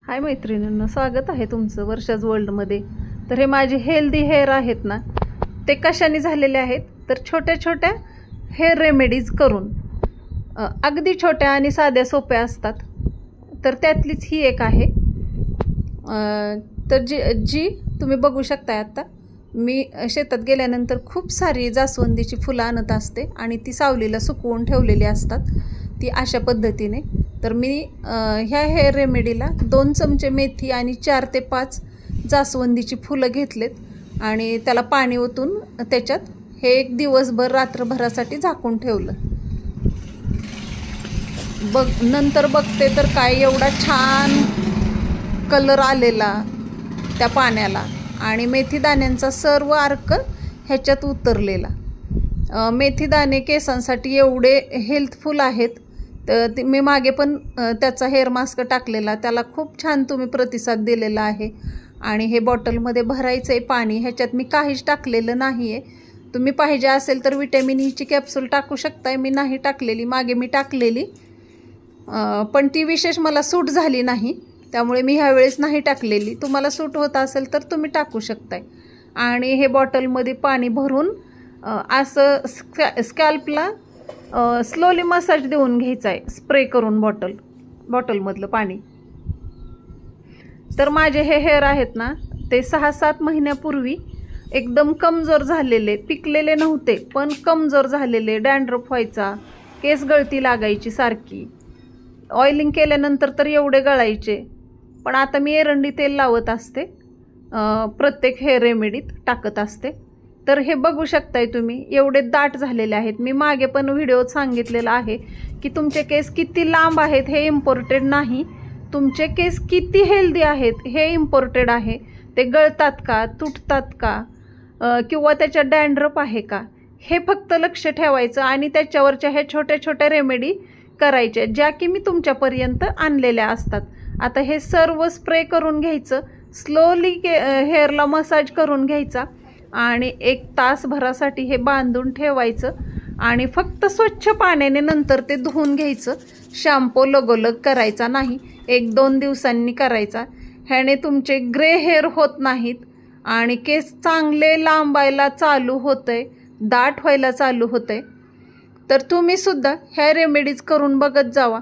हाय मैत्रिणींनो, स्वागत आहे तुमचं वर्षाज वर्ल्डमध्ये। तर हे माझे हेल्दी हेअर आहेत ना, ते कशाने झालेले आहेत तर छोट्या छोट्या हेअर रेमेडीज करून, अगदी छोट्या आणि साध्या सोप्या असतात। तर त्यातलीच ही एक आहे। तर जी तुम्ही बघू शकता। आता मी शेतात गेल्यानंतर खूप सारी जास्वंदीची फुलं आणत असते आणि ती सावलीला सुकवून ठेवलेली असतात ती अशा पद्धतीने। तर मी ह्या हेअर रेमेडीला 2 चमचे मेथी आणि 4 ते 5 जास्वंदीची फुलं घेतलेत आणि त्याला पाणी ओतून त्याच्यात हे एक दिवसभर रात्रभरासाठी झाकून ठेवलं। नंतर बघते तर काय एवढा छान कलर आलेला त्या पाण्याला आणि मेथी दाण्यांचा सर्व अर्क ह्याच्यात उतरलेला। मेथी दाणे केसांसाठी एवढे हेल्थफुल आहेत। तर मी मागे पण त्याचा हेअर मास्क टाकलेला, त्याला खूप छान तुम्ही प्रतिसाद दिलेला आहे। आणि हे बॉटलमध्ये भरायचं आहे पाणी, ह्याच्यात मी काहीच टाकलेलं नाही आहे। तुम्ही पाहिजे असेल तर विटॅमिन ईची कॅप्सूल टाकू शकताय, मी नाही टाकलेली, मागे मी टाकलेली पण ती विशेष मला सूट झाली नाही, त्यामुळे मी ह्यावेळेस नाही टाकलेली। तुम्हाला सूट होत असेल तर तुम्ही टाकू शकताय। आणि हे बॉटलमध्ये पाणी भरून असं स्कॅल्पला स्लोली मसाज देऊन घ्यायचा आहे, स्प्रे करून बॉटलमधलं पाणी। तर माझे हे हेअर आहेत ना, ते 6-7 महिन्यापूर्वी एकदम कमजोर झालेले, पिकलेले नव्हते पण कमजोर झालेले, डॅन्ड्रफ व्हायचा, केस गळती लागायची सारखी, ऑइलिंग केल्यानंतर तर एवढे गळायचे। पण आता मी एरंडी तेल लावत असते, प्रत्येक हेअर रेमेडीत टाकत असते। तर हे बघू शकताय तुम्ही, एवढे दाट झालेले आहेत। मी मागे पण व्हिडिओत सांगितलेलं आहे की तुमचे केस किती लांब आहेत हे इम्पॉर्टेंट नाही, तुमचे केस किती हेल्दी आहेत हे इम्पॉर्टेंट आहे। ते गळतात का, तुटतात का, किंवा त्याच्यात डॅन्ड्रफ आहे का, हे फक्त लक्ष ठेवायचं आणि त्याच्यावरच्या ह्या छोट्या छोट्या रेमेडी करायच्या, ज्या की मी तुमच्यापर्यंत आणलेल्या असतात। आता हे सर्व स्प्रे करून घ्यायचं, स्लोली हेअरला मसाज करून घ्यायचा आणि 1 तासभरासाठी हे बांधून ठेवायचं आणि फक्त स्वच्छ पाण्याने नंतर ते धुवून घ्यायचं। शॅम्पू लगोलग करायचा नाही, 1-2 दिवसांनी करायचा। ह्याने तुमचे ग्रे हेअर होत नाहीत आणि केस चांगले लांबायला चालू होतंय, दाट व्हायला चालू होतंय। तर तुम्ही सुद्धा ह्या रेमेडीज करून बघत जावा,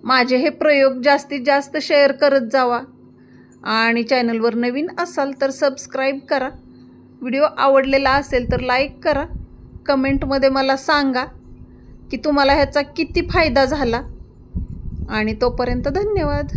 माझे हे प्रयोग जास्तीत जास्त शेअर करत जावा आणि चॅनलवर नवीन असाल तर सबस्क्राईब करा। व्हिडिओ आवडलेला असेल तर लाईक करा, कमेंटमध्ये मला सांगा की तुम्हाला ह्याचा किती फायदा झाला आणि तोपर्यंत धन्यवाद।